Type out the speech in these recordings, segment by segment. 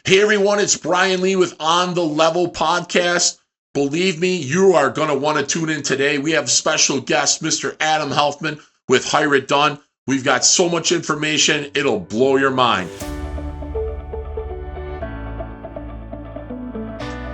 Hey everyone, it's Brian Lee with On the Level podcast. Believe me, you are going to want to tune in today. We have special guest, Mr. Adam Helfman with Hire It Done. We've got so much information, it'll blow your mind.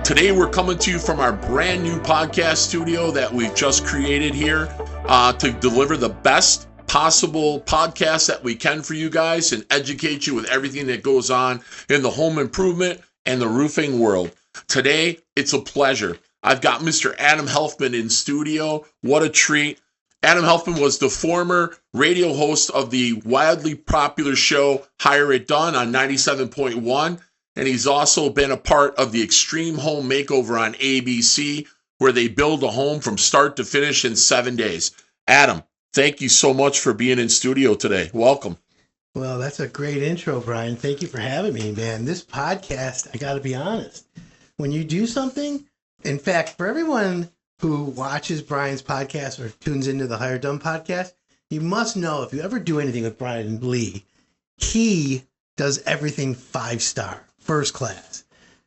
Today we're coming to you from our brand new podcast studio that we've just created here to deliver the best possible podcast that we can for you guys and educate you with everything that goes on in the home improvement and the roofing world. Today, it's a pleasure. I've got Mr. Adam Helfman in studio. What a treat. Adam Helfman was the former radio host of the wildly popular show Hire It Done on 97.1, and he's also been a part of the Extreme Home Makeover on ABC, where they build a home from start to finish in 7 days. Adam, thank you so much for being in studio today. Welcome. Well, that's a great intro, Brian. Thank you for having me, man. This podcast, I got to be honest, when you do something, in fact, for everyone who watches Brian's podcast or tunes into the Hire It Done podcast, you must know if you ever do anything with Brian Lee, he does everything 5-star, first class.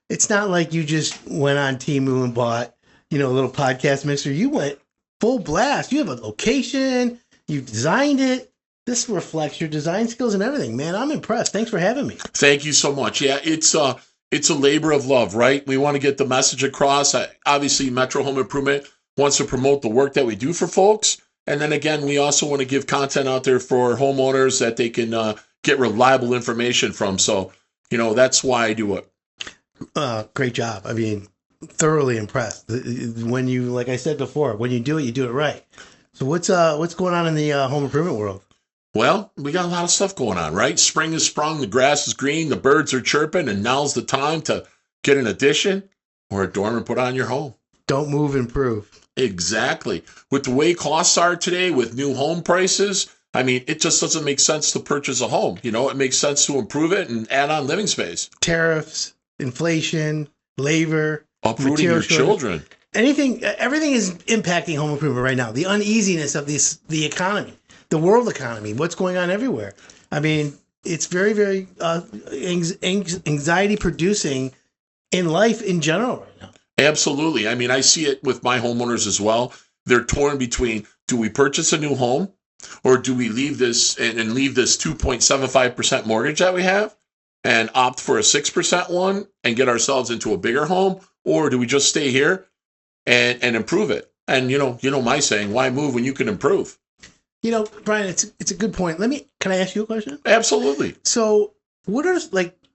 It's not like you just went on Temu and bought, a little podcast mixer. You went full blast. You have a location. You designed it. This reflects your design skills and everything, man. I'm impressed. Thanks for having me. Thank you so much. Yeah, it's a labor of love, right? We want to get the message across. Obviously, Metro Home Improvement wants to promote the work that we do for folks. And then again, we also want to give content out there for homeowners that they can get reliable information from. So, that's why I do it. Great job. I mean, thoroughly impressed. When you, like I said before, when you do it right. So what's going on in the home improvement world? Well, we got a lot of stuff going on, right? Spring is sprung, the grass is green, the birds are chirping, and now's the time to get an addition or a dormer put on your home. Don't move, improve. Exactly. With the way costs are today, with new home prices, I mean, it just doesn't make sense to purchase a home. It makes sense to improve it and add on living space. Tariffs, inflation, labor, uprooting your children. Everything is impacting home improvement right now. The uneasiness of the economy, the world economy, what's going on everywhere. I mean, it's very, very anxiety producing in life in general right now. Absolutely. I mean, I see it with my homeowners as well. They're torn between, do we purchase a new home or do we leave this and leave this 2.75% mortgage that we have and opt for a 6% one and get ourselves into a bigger home? Or do we just stay here and improve it? And my saying, why move when you can improve? Brian, it's a good point. Can I ask you a question? Absolutely. So what are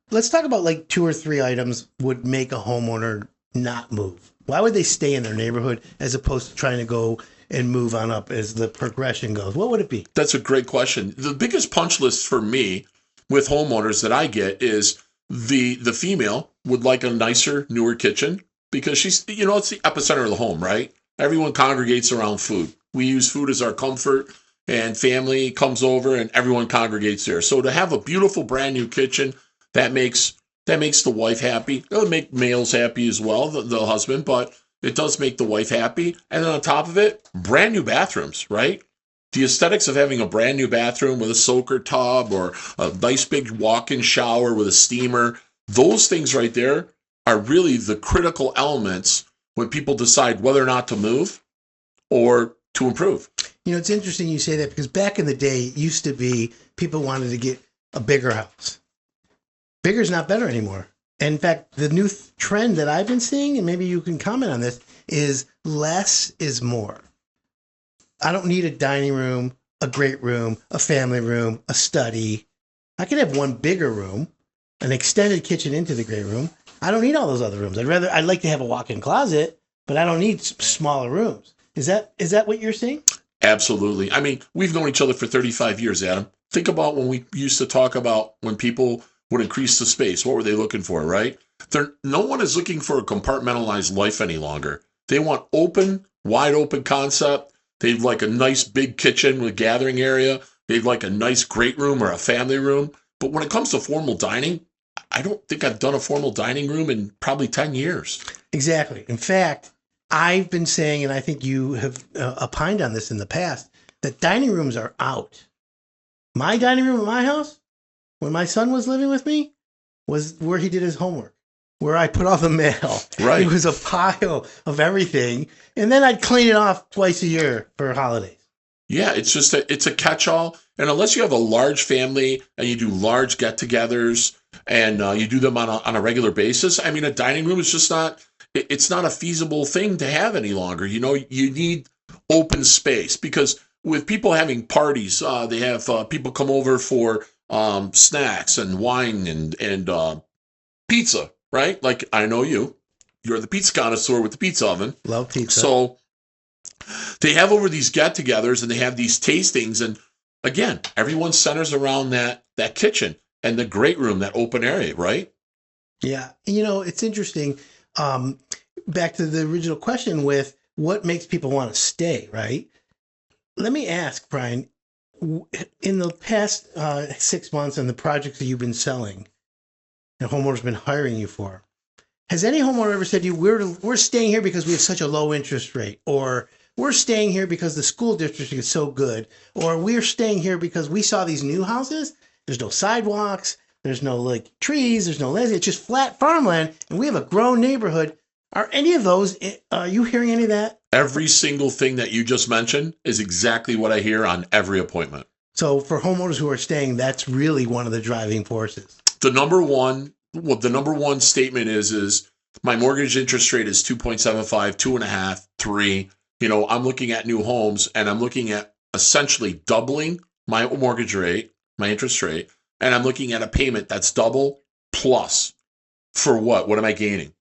let's talk about 2 or 3 items would make a homeowner not move. Why would they stay in their neighborhood as opposed to trying to go and move on up as the progression goes? What would it be? That's a great question. The biggest punch list for me with homeowners that I get is the female would like a nicer, newer kitchen because she's, it's the epicenter of the home, right? Everyone congregates around food. We use food as our comfort, and family comes over and everyone congregates there. So to have a beautiful brand new kitchen, that makes the wife happy. It'll make males happy as well, the husband, but it does make the wife happy. And then on top of it, brand new bathrooms, right? The aesthetics of having a brand new bathroom with a soaker tub or a nice big walk-in shower with a steamer, those things right there are really the critical elements when people decide whether or not to move or to improve. It's interesting you say that because back in the day, it used to be people wanted to get a bigger house. Bigger is not better anymore. In fact, the new trend that I've been seeing, and maybe you can comment on this, is less is more. I don't need a dining room, a great room, a family room, a study. I can have one bigger room, an extended kitchen into the great room. I don't need all those other rooms. I'd like to have a walk-in closet, but I don't need smaller rooms. Is that what you're saying? Absolutely. I mean, we've known each other for 35 years, Adam. Think about when we used to talk about when people would increase the space. What were they looking for, right? No one is looking for a compartmentalized life any longer. They want wide open concept. They'd like a nice big kitchen with gathering area. They'd like a nice great room or a family room. But when it comes to formal dining, I don't think I've done a formal dining room in probably 10 years. Exactly. In fact, I've been saying, and I think you have opined on this in the past, that dining rooms are out. My dining room at my house, when my son was living with me, was where he did his homework, where I put all the mail. Right. It was a pile of everything. And then I'd clean it off twice a year for holidays. Yeah, it's a catch-all. And unless you have a large family and you do large get-togethers and you do them on a regular basis, I mean, a dining room is just not, it's not a feasible thing to have any longer. You know, you need open space because with people having parties, they have people come over for snacks and wine and pizza, right? Like I know you're the pizza connoisseur with the pizza oven. Love pizza. So they have over these get-togethers and they have these tastings, and again, everyone centers around that kitchen and the great room, that open area, right? Yeah, you know, it's interesting. Back to the original question with what makes people want to stay, right? Let me ask, Brian, in the past 6 months and the projects that you've been selling, and homeowners been hiring you for, has any homeowner ever said to you, we're staying here because we have such a low interest rate, or we're staying here because the school district is so good, or we're staying here because we saw these new houses, there's no sidewalks, there's no like trees, there's no landscape, it's just flat farmland, and we have a grown neighborhood. Are any of those, are you hearing any of that? Every single thing that you just mentioned is exactly what I hear on every appointment. So for homeowners who are staying, that's really one of the driving forces. The number one statement is my mortgage interest rate is 2.75, 2.5, 3. You know, I'm looking at new homes and I'm looking at essentially doubling my mortgage rate, my interest rate, and I'm looking at a payment that's double plus. For what? What am I gaining?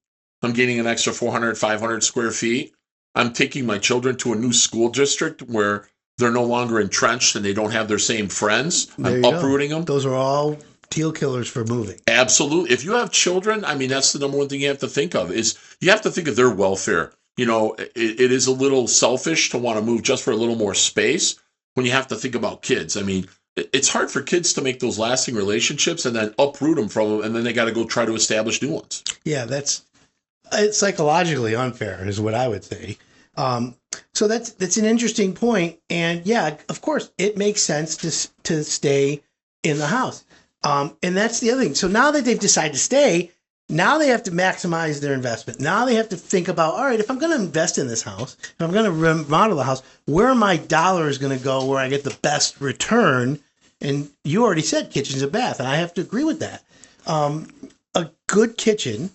I'm gaining an extra 400, 500 square feet. I'm taking my children to a new school district where they're no longer entrenched and they don't have their same friends. I'm uprooting them. Those are all deal killers for moving. Absolutely. If you have children, I mean, that's the number one thing you have to think of is you have to think of their welfare. You know, it is a little selfish to want to move just for a little more space when you have to think about kids. I mean, it's hard for kids to make those lasting relationships and then uproot them from them, and then they got to go try to establish new ones. Yeah, it's psychologically unfair is what I would say. So that's an interesting point. And yeah, of course, it makes sense to stay in the house. And that's the other thing. So now that they've decided to stay, now they have to maximize their investment. Now they have to think about, all right, if I'm going to invest in this house, if I'm going to remodel the house, where are my dollars going to go where I get the best return? And you already said kitchens and bath, and I have to agree with that. A good kitchen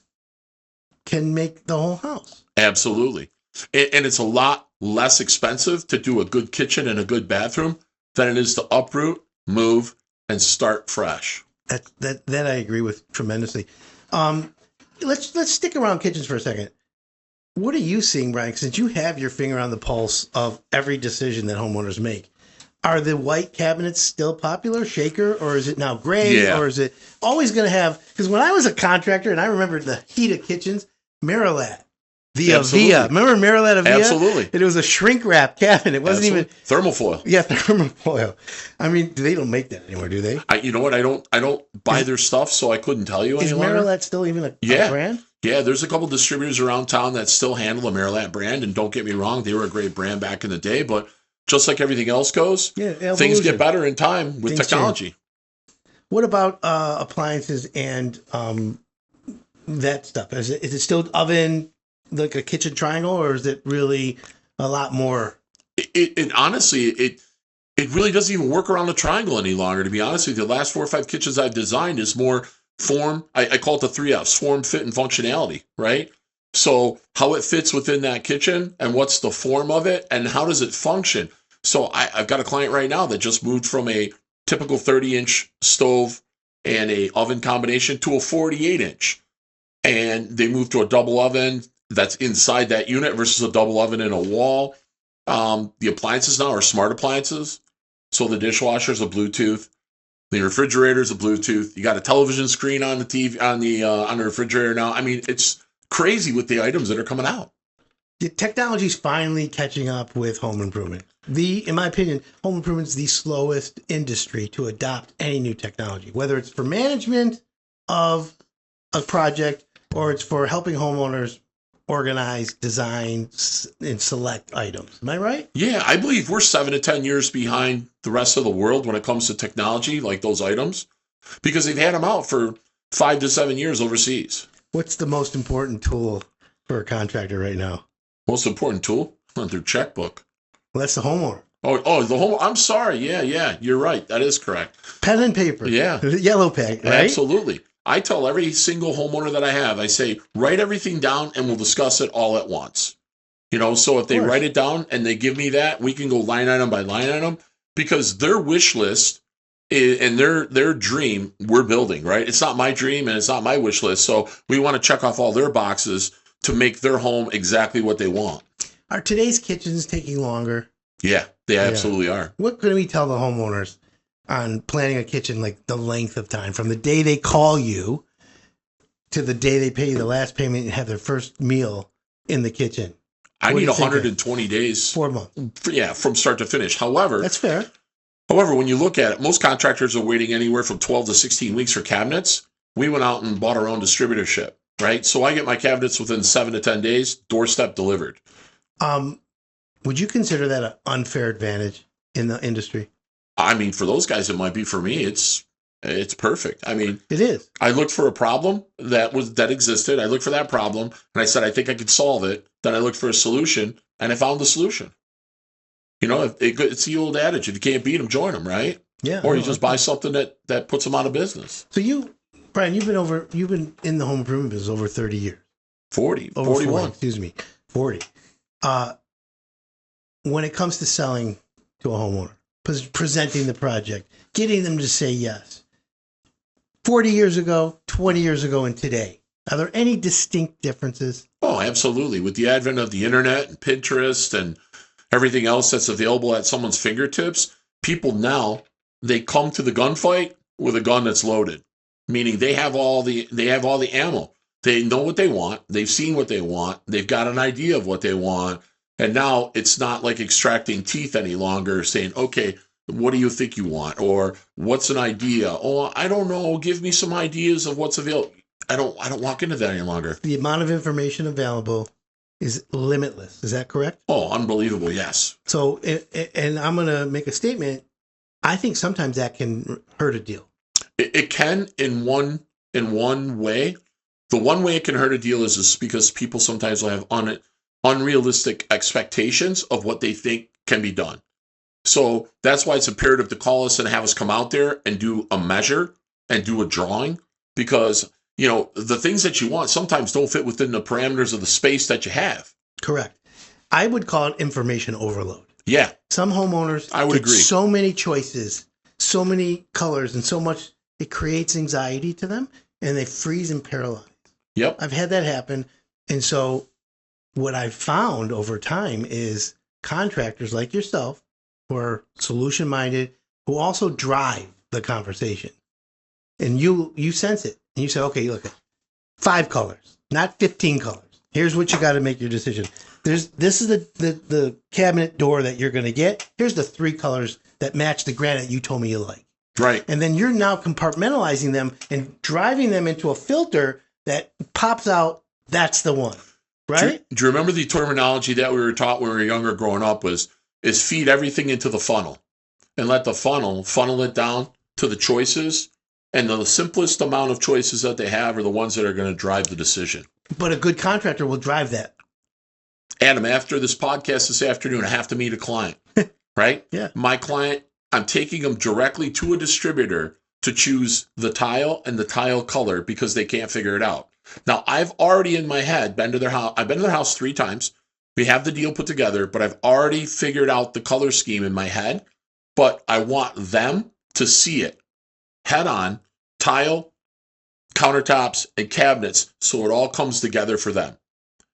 can make the whole house. Absolutely. And it's a lot less expensive to do a good kitchen and a good bathroom than it is to uproot, move, and start fresh. That I agree with tremendously. Let's stick around kitchens for a second. What are you seeing, Brian? Since you have your finger on the pulse of every decision that homeowners make, are the white cabinets still popular, shaker, or is it now gray, or is it always going to have? Because when I was a contractor, and I remember the heat of kitchens, Marilat. The Avia. Remember Marilat Avia? Absolutely. It was a shrink wrap cabinet. It wasn't even thermofoil. Yeah, thermofoil. I mean, they don't make that anymore, do they? You know what? I don't buy their stuff, so I couldn't tell you any longer. Is Marilat still even a brand? Yeah, there's a couple distributors around town that still handle the Marilat brand, and don't get me wrong, they were a great brand back in the day, but just like everything else goes, things get better in time with technology. Change. What about appliances and that stuff? Is it still oven, like a kitchen triangle, or is it really a lot more? It honestly, it really doesn't even work around the triangle any longer, to be honest with you. The last 4 or 5 kitchens I've designed is more form. I call it the 3 Fs: form, fit, and functionality, right? So how it fits within that kitchen and what's the form of it and how does it function? So I've got a client right now that just moved from a typical 30-inch stove and a oven combination to a 48-inch. And they moved to a double oven that's inside that unit versus a double oven in a wall. The appliances now are smart appliances. So the dishwasher's a Bluetooth. The refrigerator's a Bluetooth. You got a television screen on the TV on the refrigerator now. I mean, it's crazy with the items that are coming out. The technology's finally catching up with home improvement. In my opinion, home improvement is the slowest industry to adopt any new technology, whether it's for management of a project or it's for helping homeowners organize, design, and select items. Am I right? Yeah, I believe we're 7 to 10 years behind the rest of the world when it comes to technology, like those items, because they've had them out for 5 to 7 years overseas. What's the most important tool for a contractor right now? Most important tool? Their checkbook. Well, that's the homeowner. Oh, the home. I'm sorry. Yeah. You're right. That is correct. Pen and paper. Yeah. Yellow peg, right? Absolutely. I tell every single homeowner that I have, I say, write everything down and we'll discuss it all at once. So if they write it down and they give me that, we can go line item by line item, because their wish list and their dream we're building, right? It's not my dream and it's not my wish list. So we want to check off all their boxes to make their home exactly what they want. Are today's kitchens taking longer? Yeah, they absolutely are. What can we tell the homeowners on planning a kitchen, like the length of time from the day they call you to the day they pay you the last payment and have their first meal in the kitchen? I need 120 days. 4 months. Yeah, from start to finish. However, that's fair. However, when you look at it, most contractors are waiting anywhere from 12 to 16 weeks for cabinets. We went out and bought our own distributorship, right? So I get my cabinets within 7 to 10 days, doorstep delivered. Would you consider that an unfair advantage in the industry? I mean, for those guys, it might be. For me, it's perfect. I mean, it is. I looked for a problem that existed. I looked for that problem, and I said, I think I could solve it. Then I looked for a solution, and I found the solution. It's the old adage: if you can't beat them, join them, right? Yeah. Or you just buy something that puts them out of business. So Brian, you've been in the home improvement business over 30 years. 40, over 41. 40. When it comes to selling to a homeowner, presenting the project, getting them to say yes, 40 years ago, 20 years ago, and today, are there any distinct differences? Oh, absolutely. With the advent of the internet and Pinterest and everything else that's available at someone's fingertips, people now, they come to the gunfight with a gun that's loaded, meaning they have all the ammo. They know what they want. They've seen what they want. They've got an idea of what they want. And now it's not like extracting teeth any longer, saying, okay, what do you think you want? Or what's an idea? Oh, I don't know. Give me some ideas of what's available. I don't walk into that any longer. The amount of information available is limitless. Is that correct? Oh, unbelievable. Yes. So, and I'm going to make a statement. I think sometimes that can hurt a deal. It can in one way. The one way it can hurt a deal is because people sometimes will have unrealistic expectations of what they think can be done. So that's why it's imperative to call us and have us come out there and do a measure and do a drawing, because the things that you want sometimes don't fit within the parameters of the space that you have. Correct. I would call it information overload. Yeah. Some homeowners I would agree. So many choices, so many colors, and so much, it creates anxiety to them and they freeze and paralyze. Yep. I've had that happen. And so what I've found over time is contractors like yourself who are solution minded, who also drive the conversation. And you sense it. And you say, okay, look, 5 colors, not 15 colors. Here's what you got to make your decision. This is the cabinet door that you're going to get. Here's the 3 colors that match the granite you told me you like. Right. And then you're now compartmentalizing them and driving them into a filter that pops out. That's the one. Right? Do you remember the terminology that we were taught when we were younger growing up is feed everything into the funnel and let the funnel it down to the choices, and the simplest amount of choices that they have are the ones that are going to drive the decision. But a good contractor will drive that. Adam, after this podcast this afternoon, I have to meet a client, right? Yeah. My client, I'm taking them directly to a distributor to choose the tile and the tile color because they can't figure it out. Now, I've already in my head been to their house. I've been to their house 3 times. We have the deal put together, but I've already figured out the color scheme in my head. But I want them to see it head on, tile, countertops, and cabinets, so it all comes together for them.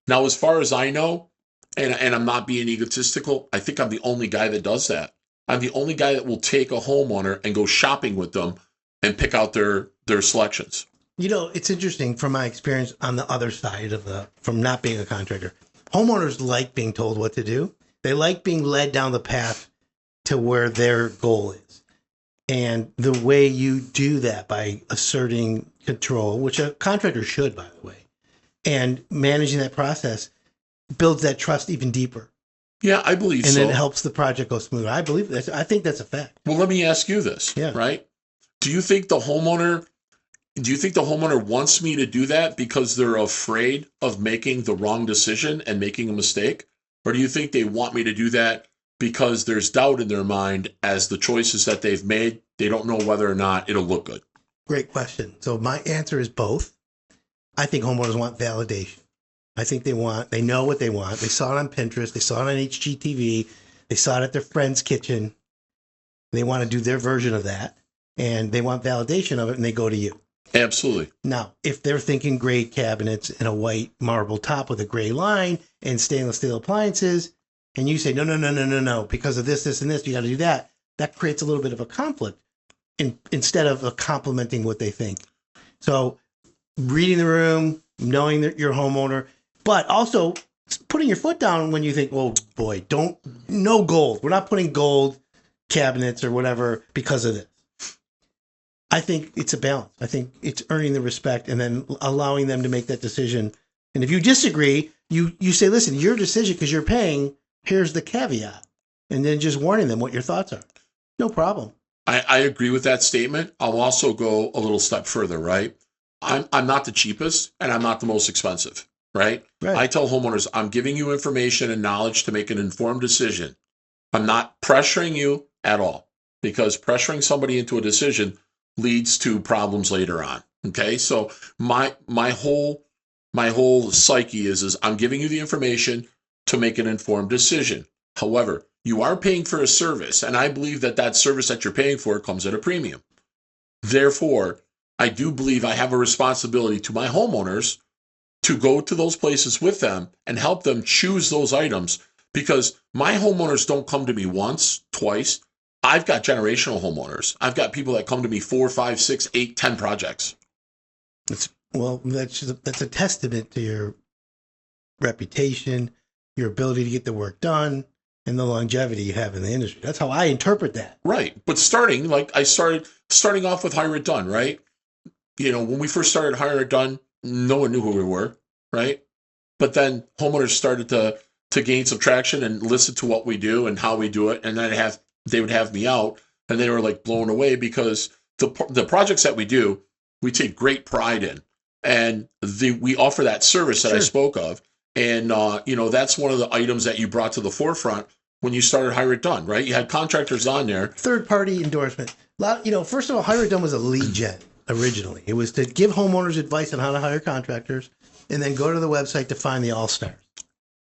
Now, as far as I know, and I'm not being egotistical, I think I'm the only guy that does that. I'm the only guy that will take a homeowner and go shopping with them and pick out their selections. It's interesting from my experience on the other side from not being a contractor. Homeowners like being told what to do. They like being led down the path to where their goal is. And the way you do that by asserting control, which a contractor should, by the way, and managing that process builds that trust even deeper. Yeah, I believe so. And it helps the project go smoother. I believe that. I think that's a fact. Well, let me ask you this, right? Do you think the homeowner do you think the homeowner wants me to do that because they're afraid of making the wrong decision and making a mistake? Or do you think they want me to do that because there's doubt in their mind as the choices that they've made, they don't know whether or not it'll look good? Great question. So my answer is both. I think homeowners want validation. I think they know what they want. They saw it on Pinterest. They saw it on HGTV. They saw it at their friend's kitchen. They want to do their version of that, and they want validation of it, and they go to you. Absolutely. Now, if they're thinking gray cabinets and a white marble top with a gray line and stainless steel appliances, and you say, no, because of this, and this, you got to do that, that creates a little bit of a conflict instead of complimenting what they think. So reading the room, knowing that you're a homeowner, but also putting your foot down when you think, oh boy, no gold. We're not putting gold cabinets or whatever because of this. I think it's a balance. I think it's earning the respect and then allowing them to make that decision. And if you disagree, you say, listen, your decision, because you're paying, here's the caveat. And then just warning them what your thoughts are. No problem. I agree with that statement. I'll also go a little step further, right? I'm not the cheapest and I'm not the most expensive, right? I tell homeowners, I'm giving you information and knowledge to make an informed decision. I'm not pressuring you at all, because pressuring somebody into a decision leads to problems later on. Okay. So my whole psyche is I'm giving you the information to make an informed decision. However, you are paying for a service, and I believe that service that you're paying for comes at a premium. Therefore, I do believe I have a responsibility to my homeowners to go to those places with them and help them choose those items, because my homeowners don't come to me once, twice. I've got generational homeowners. I've got people that come to me 4, 5, 6, 8, 10 projects. That's a testament to your reputation, your ability to get the work done, and the longevity you have in the industry. That's how I interpret that. Right. But starting off with Hire It Done, right? When we first started Hire It Done, no one knew who we were, right? But then homeowners started to gain some traction and listen to what we do and how we do it. And then they would have me out, and they were like blown away, because the projects that we do, we take great pride in, and we offer that service that I spoke of. And, that's one of the items that you brought to the forefront when you started Hire It Done, right? You had contractors on there. Third-party endorsement. First of all, Hire It Done was a lead gen originally. It was to give homeowners advice on how to hire contractors and then go to the website to find the all-stars.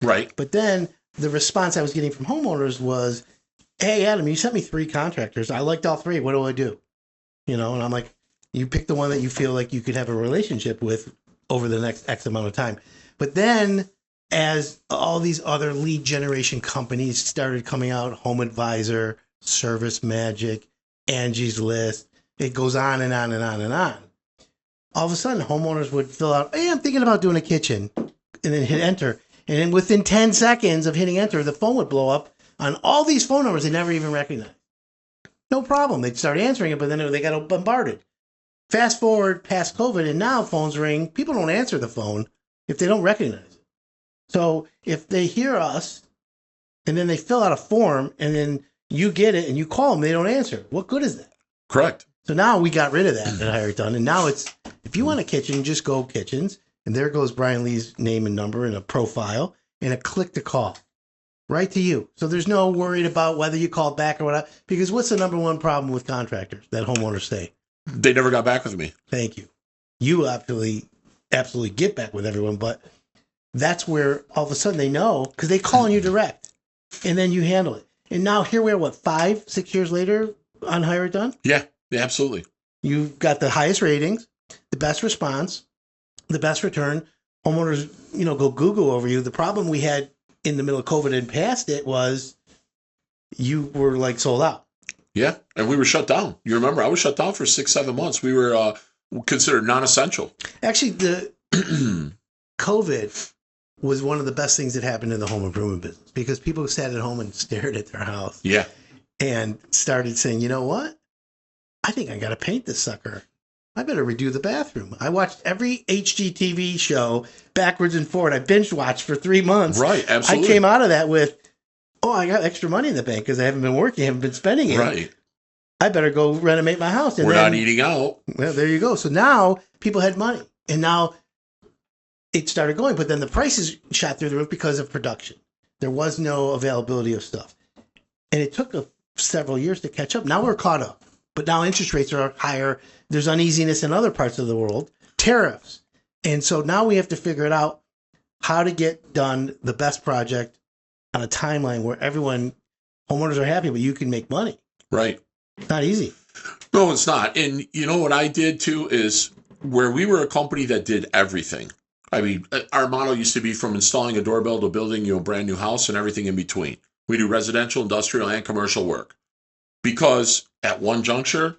Right. But then the response I was getting from homeowners was, hey, Adam, you sent me 3 contractors. I liked all 3. What do I do? And I'm like, you pick the one that you feel like you could have a relationship with over the next X amount of time. But then as all these other lead generation companies started coming out, Home Advisor, Service Magic, Angie's List, it goes on and on and on and on. All of a sudden, homeowners would fill out, hey, I'm thinking about doing a kitchen, and then hit enter. And then within 10 seconds of hitting enter, the phone would blow up on all these phone numbers they never even recognized. No problem. They'd start answering it, but then they got bombarded. Fast forward past COVID, and now phones ring. People don't answer the phone if they don't recognize it. So if they hear us, and then they fill out a form, and then you get it, and you call them, they don't answer. What good is that? Correct. So now we got rid of that at Hire It Done, and now it's, if you want a kitchen, just go kitchens, and there goes Brian Lee's name and number and a profile, and a click to call. Right to you. So there's no worried about whether you call back or whatever. Because what's the number one problem with contractors that homeowners say? They never got back with me. Thank you. You absolutely get back with everyone, but that's where all of a sudden they know, because they call on you direct, and then you handle it. And now here we are, 5, 6 years later on Hire It Done? Yeah, absolutely. You've got the highest ratings, the best response, the best return. Homeowners, go Google over you. The problem we had in the middle of COVID and past it was you were like sold out. Yeah. And we were shut down. You remember, I was shut down for 6, 7 months. We were considered non-essential. Actually, the COVID was one of the best things that happened in the home improvement business, because people sat at home and stared at their house. Yeah. And started saying, you know what? I think I got to paint this sucker. I better redo the bathroom. I watched every HGTV show backwards and forward. I binge watched for 3 months. Right, absolutely. I came out of that with, I got extra money in the bank because I haven't been working, I haven't been spending it. Right. I better go renovate my house. And We're then, not eating out. well, there you go. So now people had money, and now it started going. But then the prices shot through the roof because of production. There was no availability of stuff, and it took several years to catch up. Now we're caught up, but now interest rates are higher. There's uneasiness in other parts of the world, tariffs, and so now we have to figure it out how to get done the best project on a timeline where homeowners are happy, but you can make money. Right. It's not easy. No, it's not. And you know what I did too is where we were a company that did everything. I mean, our motto used to be from installing a doorbell to building a brand new house and everything in between. We do residential, industrial, and commercial work because at one juncture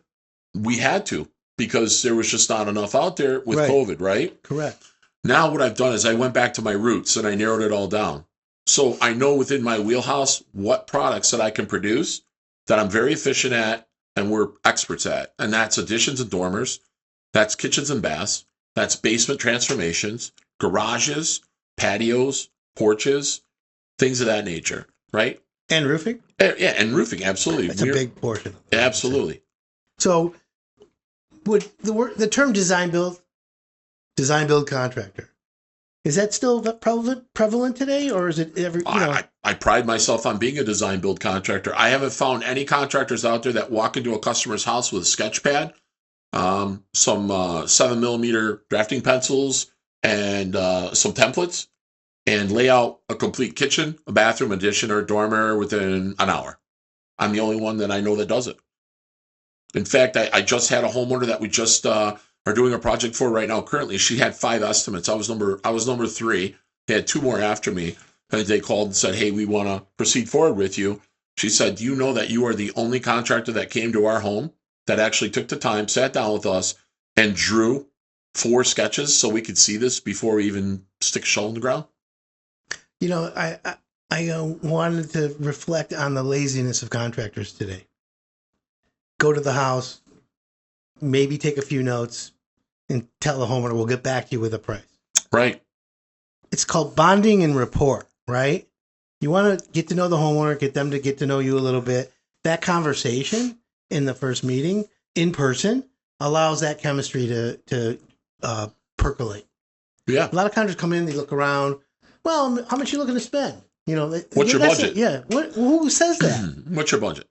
we had to because there was just not enough out there with COVID, right? Correct. Now what I've done is I went back to my roots and I narrowed it all down. So I know within my wheelhouse what products that I can produce that I'm very efficient at and we're experts at. And that's additions and dormers, that's kitchens and baths, that's basement transformations, garages, patios, porches, things of that nature, right? And roofing? Yeah, and roofing, absolutely. That's a big portion. Absolutely. So would the term design build contractor, is that still prevalent today, or is it I pride myself on being a design build contractor. I haven't found any contractors out there that walk into a customer's house with a sketch pad, some 7mm drafting pencils, and some templates, and lay out a complete kitchen, a bathroom, addition, or dormer within an hour. I'm the only one that I know that does it. In fact, I just had a homeowner that we just are doing a project for right now. Currently, she had 5 estimates. I was number 3. They had 2 more after me. And they called and said, "Hey, we want to proceed forward with you." She said, "Do you know that you are the only contractor that came to our home that actually took the time, sat down with us, and drew 4 sketches so we could see this before we even stick a shovel in the ground?" I wanted to reflect on the laziness of contractors today. Go to the house, maybe take a few notes, and tell the homeowner, we'll get back to you with a price. Right. It's called bonding and rapport, right? You want to get to know the homeowner, get them to get to know you a little bit. That conversation in the first meeting, in person, allows that chemistry to percolate. Yeah. A lot of contractors come in, they look around. Well, how much are you looking to spend? What's your budget? Yeah. Who says that? What's your budget?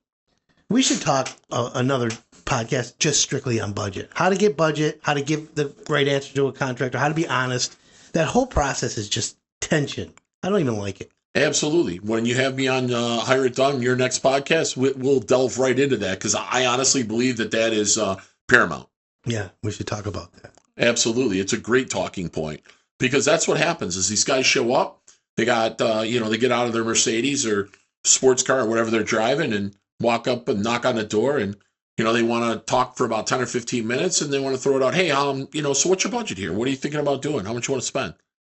We should talk another podcast just strictly on budget. How to get budget, how to give the right answer to a contractor, how to be honest. That whole process is just tension. I don't even like it. Absolutely. When you have me on Hire It Done, your next podcast, we'll delve right into that because I honestly believe that is paramount. Yeah, we should talk about that. Absolutely. It's a great talking point because that's what happens is these guys show up, they got, they get out of their Mercedes or sports car or whatever they're driving and walk up and knock on the door and, they want to talk for about 10 or 15 minutes and they want to throw it out. Hey, so what's your budget here? What are you thinking about doing? How much you want to spend?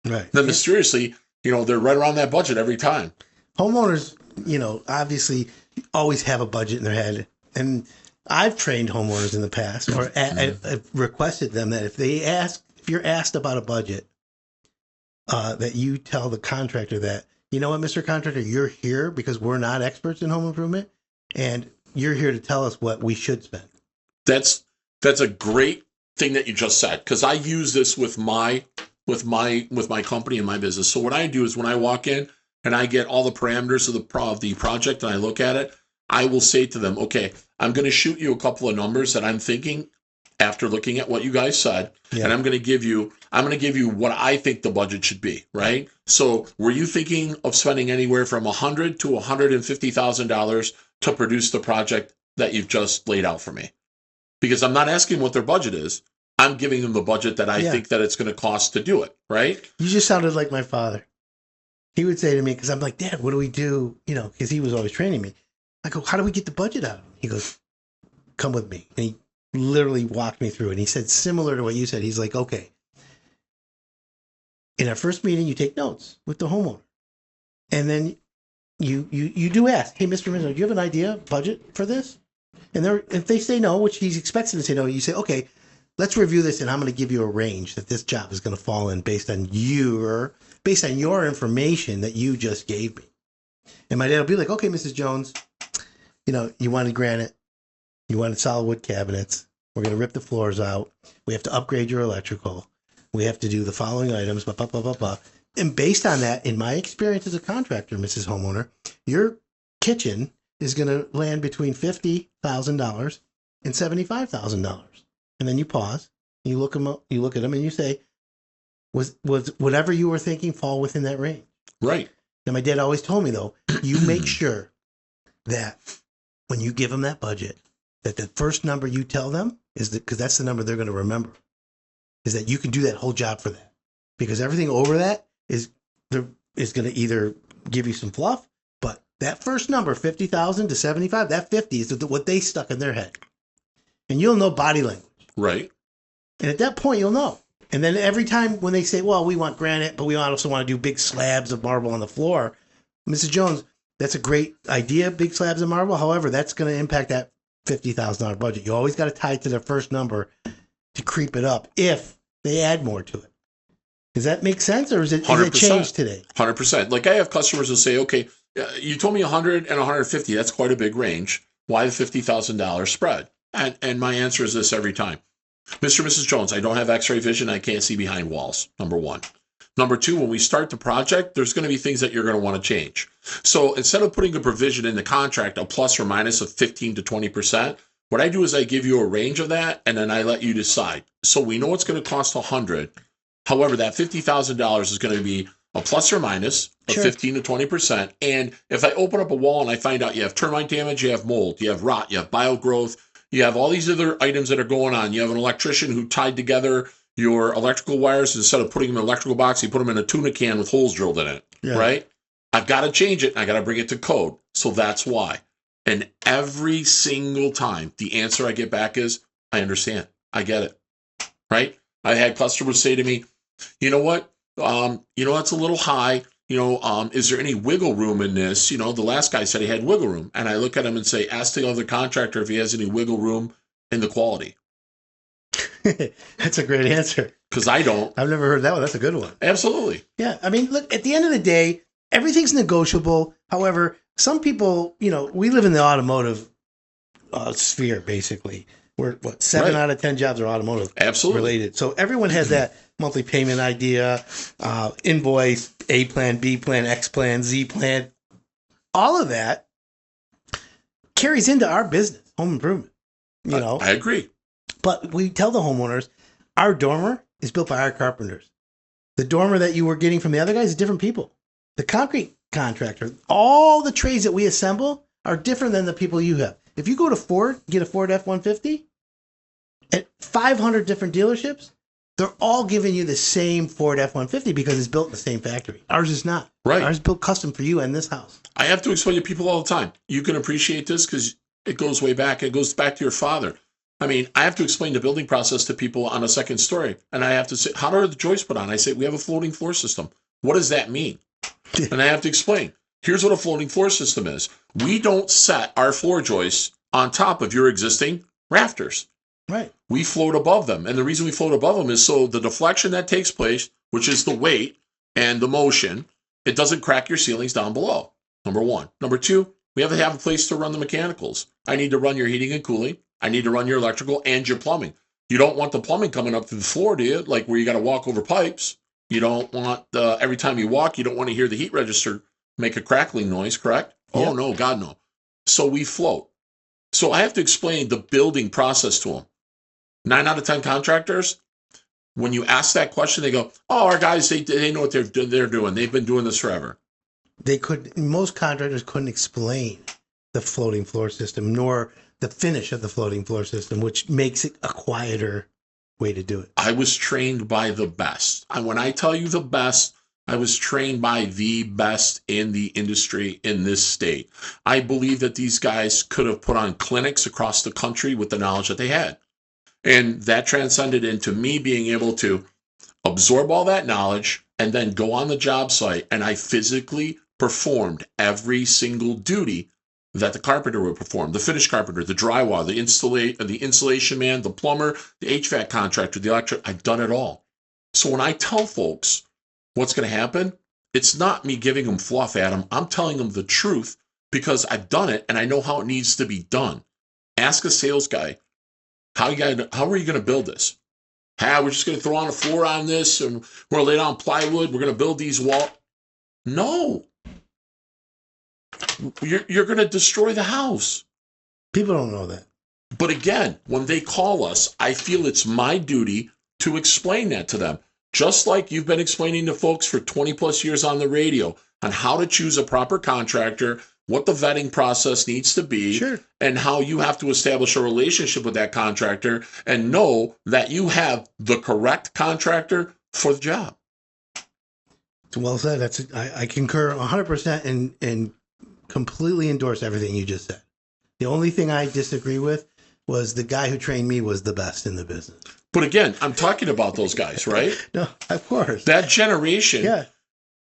Right. Then mysteriously, they're right around that budget every time. Homeowners, obviously always have a budget in their head. And I've trained homeowners in the past or I've requested them that if you're asked about a budget, that you tell the contractor that, you know what, Mr. Contractor, you're here because we're not experts in home improvement and you're here to tell us what we should spend. That's a great thing that you just said because I use this with my company and my business. So what I do is when I walk in and I get all the parameters of the project and I look at it, I will say to them, okay, I'm going to shoot you a couple of numbers that I'm thinking after looking at what you guys said, and I'm going to give you what I think the budget should be, right? So were you thinking of spending anywhere from $100,000 to $150,000 to produce the project that you've just laid out for me? Because I'm not asking what their budget is. I'm giving them the budget that I think that it's going to cost to do it, right? You just sounded like my father. He would say to me, because I'm like, Dad, what do we do? Because he was always training me. I go, how do we get the budget out? He goes, come with me. And he literally walked me through it. And he said, similar to what you said, he's like, okay, in our first meeting, you take notes with the homeowner. And then you do ask, hey, Mr. Rizzo, do you have an idea, budget for this? And if they say no, which he expects them to say no, you say, okay, let's review this, and I'm going to give you a range that this job is going to fall in based on your information that you just gave me. And my dad will be like, okay, Mrs. Jones, you wanted granite. You wanted solid wood cabinets. We're going to rip the floors out. We have to upgrade your electrical. We have to do the following items, blah, blah, blah, blah, blah. And based on that, in my experience as a contractor, Mrs. Homeowner, your kitchen is going to land between $50,000 and $75,000. And then you pause, you look at them and you say, was whatever you were thinking fall within that range? Right. Now, my dad always told me, though, you make sure that when you give them that budget, that the first number you tell them is because that's the number they're going to remember, is that you can do that whole job for that. Because everything over that is going to either give you some fluff, but that first number, 50,000 to 75, that 50 is what they stuck in their head. And you'll know body language. Right. And at that point, you'll know. And then every time when they say, well, we want granite, but we also want to do big slabs of marble on the floor, Mrs. Jones, that's a great idea, big slabs of marble. However, that's going to impact that $50,000 budget. You always got to tie it to their first number to creep it up if they add more to it. Does that make sense, or is it changed today? 100%. Like I have customers that say, okay, you told me 100 and 150. That's quite a big range. Why the $50,000 spread? And my answer is this every time. Mr. and Mrs. Jones, I don't have x-ray vision. I can't see behind walls, number one. Number two, when we start the project, there's going to be things that you're going to want to change. So instead of putting a provision in the contract, a plus or minus of 15 to 20%, what I do is I give you a range of that, and then I let you decide. So we know it's going to cost 100. However, that $50,000 is going to be a plus or minus of 15 to 20%. And if I open up a wall and I find out you have termite damage, you have mold, you have rot, you have biogrowth, you have all these other items that are going on. You have an electrician who tied together your electrical wires. Instead of putting them in an electrical box, you put them in a tuna can with holes drilled in it, right? I've got to change it. I got to bring it to code. So that's why. And every single time, the answer I get back is, I understand. I get it, right? I had customers say to me, you know what? That's a little high. Is there any wiggle room in this? The last guy said he had wiggle room. And I look at him and say, ask the other contractor if he has any wiggle room in the quality. That's a great answer. Because I don't. I've never heard that one. That's a good one. Absolutely. Yeah. I mean, look, at the end of the day, everything's negotiable. However, some people, we live in the automotive sphere, basically. We're, 7 out of 10 jobs are automotive related. So everyone has that monthly payment idea, invoice, A plan, B plan, X plan, Z plan. All of that carries into our business, home improvement. I agree. But we tell the homeowners, our dormer is built by our carpenters. The dormer that you were getting from the other guys is different people. The concrete contractor, all the trades that we assemble are different than the people you have. If you go to Ford, get a Ford F-150, at 500 different dealerships, they're all giving you the same Ford F-150 because it's built in the same factory. Ours is not. Right. Ours is built custom for you and this house. I have to explain to people all the time. You can appreciate this because it goes way back. It goes back to your father. I mean, I have to explain the building process to people on a second story. And I have to say, how are the joists put on? I say, we have a floating floor system. What does that mean? And I have to explain. Here's what a floating floor system is. We don't set our floor joists on top of your existing rafters. Right. We float above them. And the reason we float above them is so the deflection that takes place, which is the weight and the motion, it doesn't crack your ceilings down below. Number one. Number two, we have to have a place to run the mechanicals. I need to run your heating and cooling. I need to run your electrical and your plumbing. You don't want the plumbing coming up through the floor, do you? Like where you got to walk over pipes. You don't want, every time you walk, you don't want to hear the heat register make a crackling noise, correct? Yep. Oh, no, God, no. So we float. So I have to explain the building process to them. 9 out of 10 contractors, when you ask that question, they go, oh, our guys, they know what they're doing. They've been doing this forever. Most contractors couldn't explain the floating floor system, nor the finish of the floating floor system, which makes it a quieter way to do it. I was trained by the best. And when I tell you the best, I was trained by the best in the industry in this state. I believe that these guys could have put on clinics across the country with the knowledge that they had. And that transcended into me being able to absorb all that knowledge and then go on the job site. And I physically performed every single duty that the carpenter would perform, the finish carpenter, the drywall, the insulation man, the plumber, the HVAC contractor, the electric. I've done it all. So when I tell folks what's going to happen, it's not me giving them fluff, Adam. I'm telling them the truth because I've done it and I know how it needs to be done. Ask a sales guy, how are you going to build this? We're just going to throw on a floor on this and we're going to lay down plywood. We're going to build these walls. No. You're going to destroy the house. People don't know that. But again, when they call us, I feel it's my duty to explain that to them. Just like you've been explaining to folks for 20 plus years on the radio on how to choose a proper contractor, what the vetting process needs to be, sure, and how you have to establish a relationship with that contractor and know that you have the correct contractor for the job. Well said. I concur 100% and completely endorse everything you just said. The only thing I disagree with was the guy who trained me was the best in the business. But again, I'm talking about those guys, right? No, of course. That generation, yeah.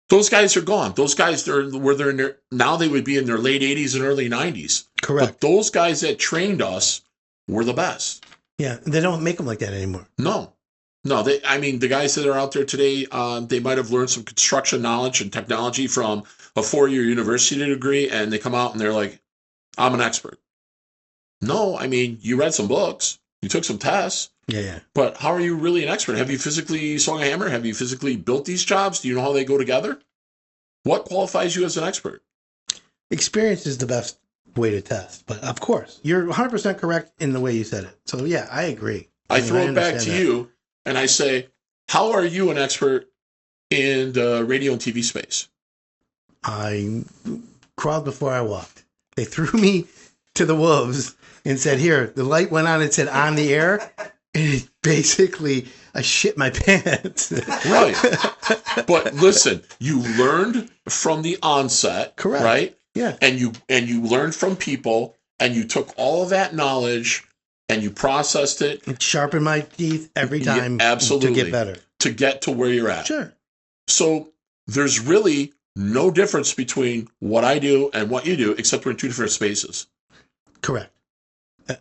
Those guys are gone. Those guys now they would be in their late 80s and early 90s. Correct. But those guys that trained us were the best. Yeah, they don't make them like that anymore. No, the guys that are out there today, they might have learned some construction knowledge and technology from a 4-year university degree, and they come out and they're like, I'm an expert. No, you read some books, you took some tests. Yeah. But how are you really an expert? Have you physically swung a hammer? Have you physically built these jobs? Do you know how they go together? What qualifies you as an expert? Experience is the best way to test. But of course, you're 100% correct in the way you said it. So yeah, I agree. I throw it back to you and I say, how are you an expert in the radio and TV space? I crawled before I walked. They threw me to the wolves and said, here, the light went on and said on the air. And basically, I shit my pants. Right. But listen, you learned from the onset. Correct. Right? Yeah. And you learned from people, and you took all of that knowledge and you processed it. And sharpened my teeth every time. Yeah, absolutely. To get better. To get to where you're at. Sure. So there's really no difference between what I do and what you do, except we're in two different spaces. Correct.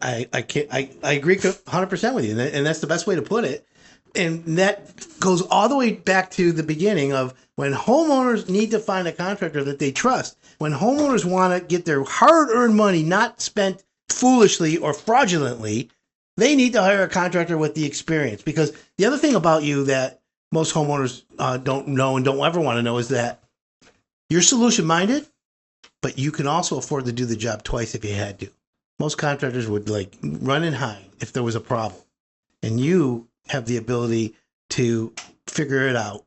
I agree 100% with you, and that's the best way to put it. And that goes all the way back to the beginning of when homeowners need to find a contractor that they trust. When homeowners want to get their hard-earned money not spent foolishly or fraudulently, they need to hire a contractor with the experience. Because the other thing about you that most homeowners don't know and don't ever want to know is that you're solution-minded, but you can also afford to do the job twice if you had to. Most contractors would run and hide if there was a problem. And you have the ability to figure it out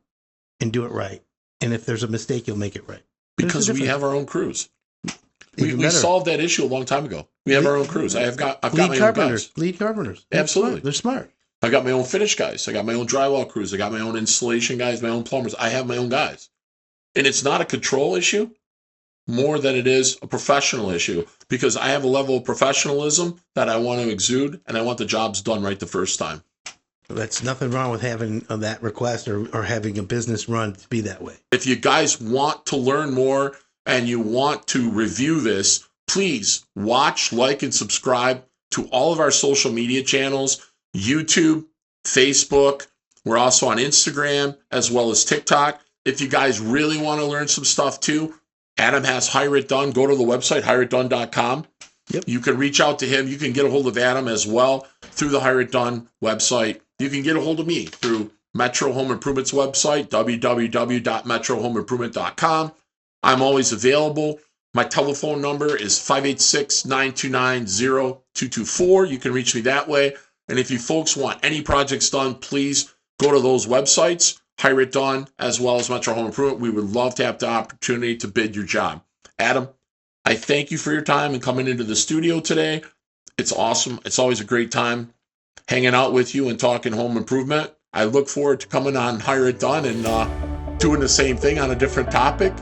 and do it right. And if there's a mistake, you'll make it right. Because we have our own crews. We solved that issue a long time ago. We have our own crews. I've got my own guys. Lead carpenters. Absolutely. They're smart. I got my own finish guys. I got my own drywall crews. I got my own installation guys, my own plumbers. I have my own guys. And it's not a control issue more than it is a professional issue, because I have a level of professionalism that I want to exude, and I want the jobs done right the first time. That's nothing wrong with having that request or having a business run to be that way. If you guys want to learn more and you want to review this, please watch, like, and subscribe to all of our social media channels, YouTube, Facebook. We're also on Instagram as well as TikTok. If you guys really want to learn some stuff too, Adam has Hire It Done. Go to the website, hireitdone.com. Yep. You can reach out to him. You can get a hold of Adam as well through the Hire It Done website. You can get a hold of me through Metro Home Improvement's website, www.metrohomeimprovement.com. I'm always available. My telephone number is 586-929-0224. You can reach me that way. And if you folks want any projects done, please go to those websites, Hire It Done, as well as Metro Home Improvement. We would love to have the opportunity to bid your job. Adam, I thank you for your time and coming into the studio today. It's awesome. It's always a great time hanging out with you and talking home improvement. I look forward to coming on Hire It Done and doing the same thing on a different topic.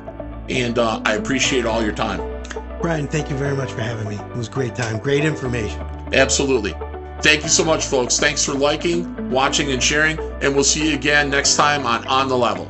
And I appreciate all your time. Brian, thank you very much for having me. It was a great time. Great information. Absolutely. Thank you so much, folks. Thanks for liking, watching, and sharing. And we'll see you again next time on the Level.